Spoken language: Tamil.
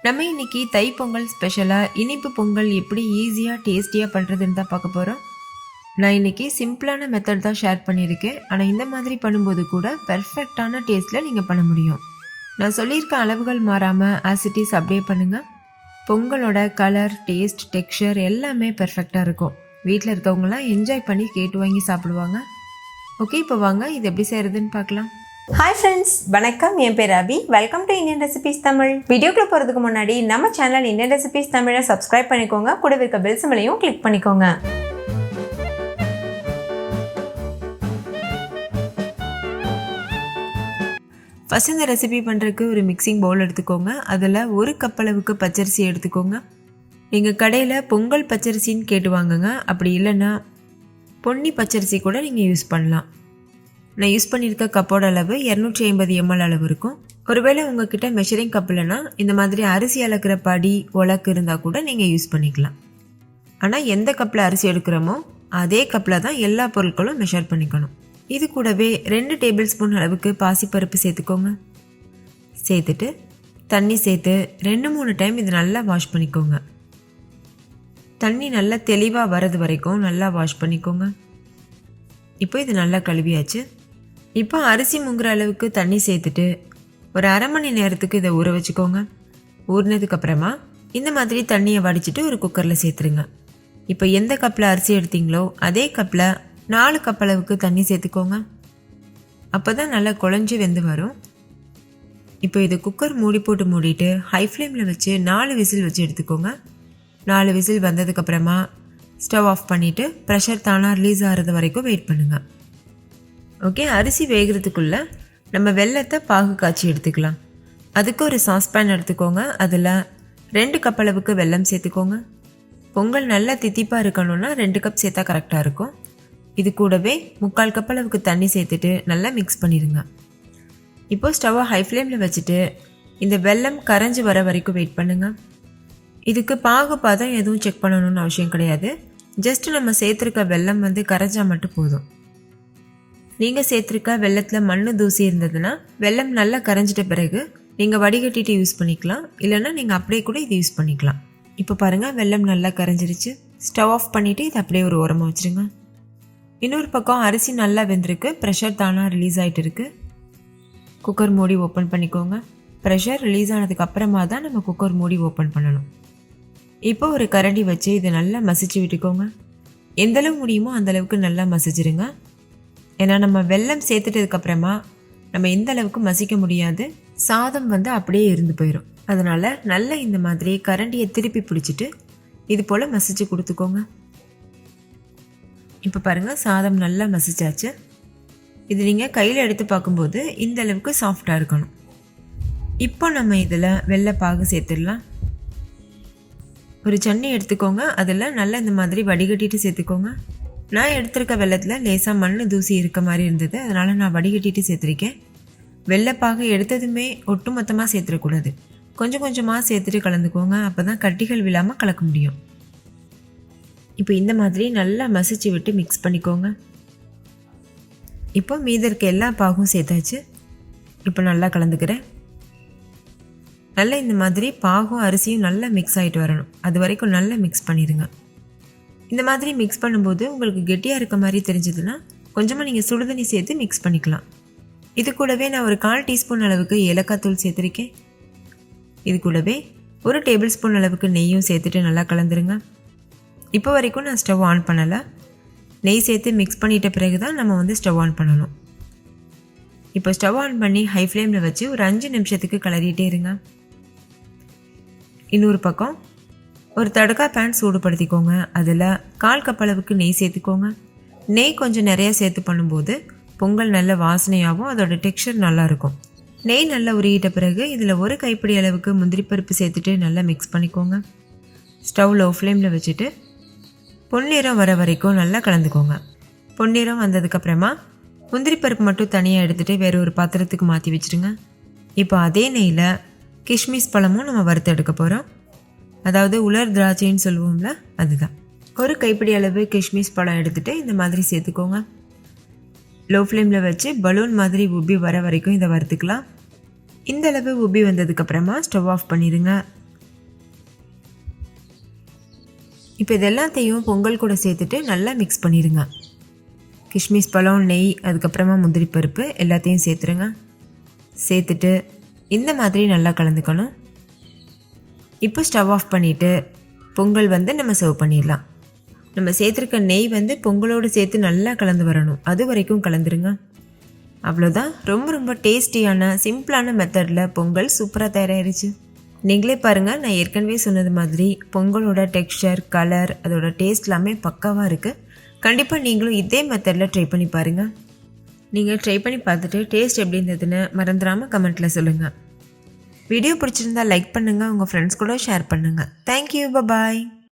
நம்ம இன்னைக்கு தைப்பொங்கல் ஸ்பெஷலாக இனிப்பு பொங்கல் எப்படி ஈஸியாக டேஸ்டியாக பண்ணுறதுன்னு தான் பார்க்க போகிறோம். நான் இன்னைக்கு சிம்பிளான மெத்தட் தான் ஷேர் பண்ணியிருக்கேன். ஆனால் இந்த மாதிரி பண்ணும்போது கூட பெர்ஃபெக்டான டேஸ்ட்டில் நீங்கள் பண்ண முடியும். நான் சொல்லியிருக்க அளவுகள் மாறாமல் ஆசிட்டிஸ் அப்படியே பண்ணுங்கள். பொங்கலோட கலர், டேஸ்ட், டெக்ஸ்சர் எல்லாமே பெர்ஃபெக்டாக இருக்கும். வீட்டில் இருக்கவங்களாம் என்ஜாய் பண்ணி கேட்டு வாங்கி சாப்பிடுவாங்க. ஓகே, இப்போ வாங்க இது எப்படி செய்கிறதுன்னு பார்க்கலாம். ஹாய் ஃப்ரெண்ட்ஸ், வணக்கம். என் பேர் Abhi. Welcome to Indian recipes Tamil. வீடியோக்குள்ள போகிறதுக்கு முன்னாடி நம்ம சேனல் இந்தியன் ரெசிபீஸ் தமிழை சப்ஸ்கிரைப் பண்ணிக்கோங்க. கூட இருக்க பெல் சிம்பலையும் கிளிக் பண்ணிக்கோங்க. ஃபஸ்ட் இந்த ரெசிபி பண்ணுறதுக்கு ஒரு மிக்சிங் பவுல் எடுத்துக்கோங்க. அதில் ஒரு கப் அளவுக்கு பச்சரிசி எடுத்துக்கோங்க. நீங்கள் கடையில் பொங்கல் பச்சரிசின்னு கேட்டு வாங்குங்க. அப்படி இல்லைன்னா பொன்னி பச்சரிசி கூட நீங்கள் யூஸ் பண்ணலாம். நான் யூஸ் பண்ணியிருக்க கப்போட அளவு 250 ml அளவு இருக்கும். ஒருவேளை உங்ககிட்ட மெஷரிங் கப் இல்லைன்னா இந்த மாதிரி அரிசி அளக்கிற படி, உலக்கு இருந்தால் கூட நீங்கள் யூஸ் பண்ணிக்கலாம். ஆனால் எந்த கப்பில் அரிசி எடுக்கிறோமோ அதே கப்பில் தான் எல்லா பொருட்களும் மெஷர் பண்ணிக்கணும். இது கூடவே 2 டேபிள் ஸ்பூன் அளவுக்கு பாசிப்பருப்பு சேர்த்துக்கோங்க. சேர்த்துட்டு தண்ணி சேர்த்து 2-3 டைம் இது நல்லா வாஷ் பண்ணிக்கோங்க. தண்ணி நல்லா தெளிவாக வர்றது வரைக்கும் நல்லா வாஷ் பண்ணிக்கோங்க. இப்போ இது நல்லா கழுவியாச்சு. இப்போ அரிசி முங்குற அளவுக்கு தண்ணி சேர்த்துட்டு ஒரு அரை மணி நேரத்துக்கு இதை ஊற வச்சுக்கோங்க. ஊறினதுக்கப்புறமா இந்த மாதிரி தண்ணியை வடிச்சிட்டு ஒரு குக்கரில் சேர்த்துருங்க. இப்போ எந்த கப்பில் அரிசி எடுத்தீங்களோ அதே கப்பில் 4 கப் அளவுக்கு தண்ணி சேர்த்துக்கோங்க. அப்போ தான் நல்லா குழஞ்சி வெந்து வரும். இப்போ இதை குக்கர் மூடி போட்டு மூடிட்டு ஹை ஃப்ளேமில் வச்சு 4 விசில் வச்சு எடுத்துக்கோங்க. 4 விசில் வந்ததுக்கப்புறமா ஸ்டவ் ஆஃப் பண்ணிவிட்டு ப்ரெஷர் தானாக ரிலீஸ் ஆகிறது வரைக்கும் வெயிட் பண்ணுங்கள். ஓகே, அரிசி வேகிறதுக்குள்ளே நம்ம வெல்லத்தை பாகு காய்ச்சி எடுத்துக்கலாம். அதுக்கு ஒரு சாஸ்பேன் எடுத்துக்கோங்க. அதில் 2 கப் அளவுக்கு வெல்லம் சேர்த்துக்கோங்க. பொங்கல் நல்லா தித்திப்பாக இருக்கணும்னா 2 கப் சேர்த்தா கரெக்டாக இருக்கும். இது கூடவே 3/4 கப் அளவுக்கு தண்ணி சேர்த்துட்டு நல்லா மிக்ஸ் பண்ணிடுங்க. இப்போது ஸ்டவ்வை ஹை ஃப்ளேமில் வச்சுட்டு இந்த வெல்லம் கரைஞ்சி வர வரைக்கும் வெயிட் பண்ணுங்கள். இதுக்கு பாகு பாதம் எதுவும் செக் பண்ணணும்னு அவசியம் கிடையாது. ஜஸ்ட் நம்ம சேர்த்துருக்க வெல்லம் கரைஞ்சா மட்டும் போதும். நீங்கள் சேர்த்துருக்க வெல்லத்தில் மண் தூசி இருந்ததுன்னா வெல்லம் நல்லா கரைஞ்சிட்ட பிறகு நீங்கள் வடிகட்டிட்டு யூஸ் பண்ணிக்கலாம். இல்லைன்னா நீங்கள் அப்படியே கூட இது யூஸ் பண்ணிக்கலாம். இப்போ பாருங்கள், வெல்லம் நல்லா கரைஞ்சிருச்சு. ஸ்டவ் ஆஃப் பண்ணிவிட்டு இது அப்படியே ஒரு ஓரமாக வச்சுருங்க. இன்னொரு பக்கம் அரிசி நல்லா வெந்திருக்கு. ப்ரெஷர் தானாக ரிலீஸ் ஆகிட்டு இருக்குது. குக்கர் மூடி ஓப்பன் பண்ணிக்கோங்க. ப்ரெஷர் ரிலீஸ் ஆனதுக்கு அப்புறமா தான் நம்ம குக்கர் மூடி ஓப்பன் பண்ணணும். இப்போ ஒரு கரண்டி வச்சு இதை நல்லா மசிச்சு விட்டுக்கோங்க. எந்தளவு முடியுமோ அந்தளவுக்கு நல்லா மசிச்சிருங்க. ஏன்னா நம்ம வெல்லம் சேர்த்துட்டதுக்கப்புறமா நம்ம எந்த அளவுக்கு மசிக்க முடியாது. சாதம் அப்படியே இருந்து போயிடும். அதனால் நல்லா இந்த மாதிரி கரண்டியை திருப்பி பிடிச்சிட்டு இது போல் மசிச்சு கொடுத்துக்கோங்க. இப்போ பாருங்கள், சாதம் நல்லா மசிச்சாச்சு. இது நீங்கள் கையில் எடுத்து பார்க்கும்போது இந்த அளவுக்கு சாஃப்டாக இருக்கணும். இப்போ நம்ம இதில் வெள்ளைப்பாகு சேர்த்துடலாம். ஒரு சன்னி எடுத்துக்கோங்க. அதில் நல்லா இந்த மாதிரி வடிகட்டிட்டு சேர்த்துக்கோங்க. நான் எடுத்திருக்க வெள்ளத்தில் லேசாக மண் தூசி இருக்க மாதிரி இருந்தது. அதனால் நான் வடிகட்டிட்டு சேர்த்துருக்கேன். வெள்ளைப்பாகு எடுத்ததுமே ஒட்டு மொத்தமாக சேர்த்துடக்கூடாது. கொஞ்சம் கொஞ்சமாக சேர்த்துட்டு கலந்துக்கோங்க. அப்போ தான் கட்டிகள் விழாமல் கலக்க முடியும். இப்போ இந்த மாதிரி நல்லா மசிச்சு விட்டு மிக்ஸ் பண்ணிக்கோங்க. இப்போ மீதி இருக்க எல்லா பாகும் சேர்த்தாச்சு. இப்போ நல்லா கலந்துக்கிறேன். நல்லா இந்த மாதிரி பாகும் அரிசியும் நல்லா மிக்ஸ் ஆகிட்டு வரணும். அது வரைக்கும் நல்லா மிக்ஸ் பண்ணிடுங்க. இந்த மாதிரி மிக்ஸ் பண்ணும்போது உங்களுக்கு கெட்டியாக இருக்க மாதிரி தெரிஞ்சதுன்னா கொஞ்சமாக நீங்கள் சுடுதண்ணி சேர்த்து மிக்ஸ் பண்ணிக்கலாம். இது கூடவே நான் ஒரு 1/4 டீஸ்பூன் அளவுக்கு ஏலக்காய் தூள் சேர்த்துருக்கேன். இது கூடவே 1 டேபிள் ஸ்பூன் அளவுக்கு நெய்யும் சேர்த்துட்டு நல்லா கலந்துருங்க. இப்போ வரைக்கும் நான் ஸ்டவ் ஆன் பண்ணலை. நெய் சேர்த்து மிக்ஸ் பண்ணிட்ட பிறகு தான் நம்ம ஸ்டவ் ஆன் பண்ணணும். இப்போ ஸ்டவ் ஆன் பண்ணி ஹை ஃப்ளேமில் வச்சு ஒரு 5 நிமிஷத்துக்கு கிளறிட்டே இருங்க. இன்னொரு பக்கம் ஒரு தடக்கா பேன் சூடுபடுத்திக்கோங்க. அதில் 1/4 கப் அளவுக்கு நெய் சேர்த்துக்கோங்க. நெய் கொஞ்சம் நிறையா சேர்த்து பண்ணும்போது பொங்கல் நல்ல வாசனையாகவும் அதோட டெக்ஸ்சர் நல்லாயிருக்கும். நெய் நல்லா உருகிட்ட பிறகு இதில் 1 கைப்பிடி அளவுக்கு முந்திரி பருப்பு சேர்த்துட்டு நல்லா மிக்ஸ் பண்ணிக்கோங்க. ஸ்டவ் லோ ஃப்ளேமில் வச்சுட்டு பொன்னிறம் வர வரைக்கும் நல்லா கலந்துக்கோங்க. பொன்னிறம் வந்ததுக்கப்புறமா முந்திரி பருப்பு மட்டும் தனியாக எடுத்துகிட்டு வேறு ஒரு பாத்திரத்துக்கு மாற்றி வச்சுருங்க. இப்போ அதே நெய்யில் கிஷ்மிஸ் பழமும் நம்ம வறுத்து எடுக்க போகிறோம். அதாவது உலர் திராட்சைன்னு சொல்லுவோம்ல, அதுதான். 1 கைப்பிடி அளவு கிஷ்மிஸ் பழம் எடுத்துகிட்டு இந்த மாதிரி சேர்த்துக்கோங்க. லோ ஃப்ளேமில் வச்சு பலூன் மாதிரி உப்பி வர வரைக்கும் இதை வறுத்துக்கலாம். இந்த அளவு உப்பி வந்ததுக்கப்புறமா ஸ்டவ் ஆஃப் பண்ணிடுங்க. இப்போ இது எல்லாத்தையும் பொங்கல் கூட சேர்த்துட்டு நல்லா மிக்ஸ் பண்ணிடுங்க. கிஷ்மிஸ் பழம், நெய், அதுக்கப்புறமா முந்திரி பருப்பு எல்லாத்தையும் சேர்த்துருங்க. சேர்த்துட்டு இந்த மாதிரி நல்லா கலந்துக்கணும். இப்போ ஸ்டவ் ஆஃப் பண்ணிவிட்டு பொங்கல் நம்ம சர்வ் பண்ணிடலாம். நம்ம சேர்த்துருக்க நெய் பொங்கலோடு சேர்த்து நல்லா கலந்து வரணும். அது வரைக்கும் கலந்துருங்க. அவ்வளோதான். ரொம்ப ரொம்ப டேஸ்டியான சிம்பிளான மெத்தடில் பொங்கல் சூப்பராக தயாராகிருச்சு. நீங்களே பாருங்கள், நான் ஏற்கனவே சொன்னது மாதிரி பொங்கலோட டெக்ஸ்சர், கலர், அதோட டேஸ்ட் எல்லாமே பக்காவாக இருக்குது. கண்டிப்பாக நீங்களும் இதே மெத்தடில் ட்ரை பண்ணி பாருங்கள். நீங்கள் ட்ரை பண்ணி பார்த்துட்டு டேஸ்ட் எப்படி இருந்ததுன்னு மறந்துடாமல் கமெண்ட்டில் சொல்லுங்கள். வீடியோ பிடிச்சிருந்தா லைக் பண்ணுங்கள், உங்கள் ஃப்ரெண்ட்ஸ் கூட ஷேர் பண்ணுங்கள். தேங்க்யூ, பாய்.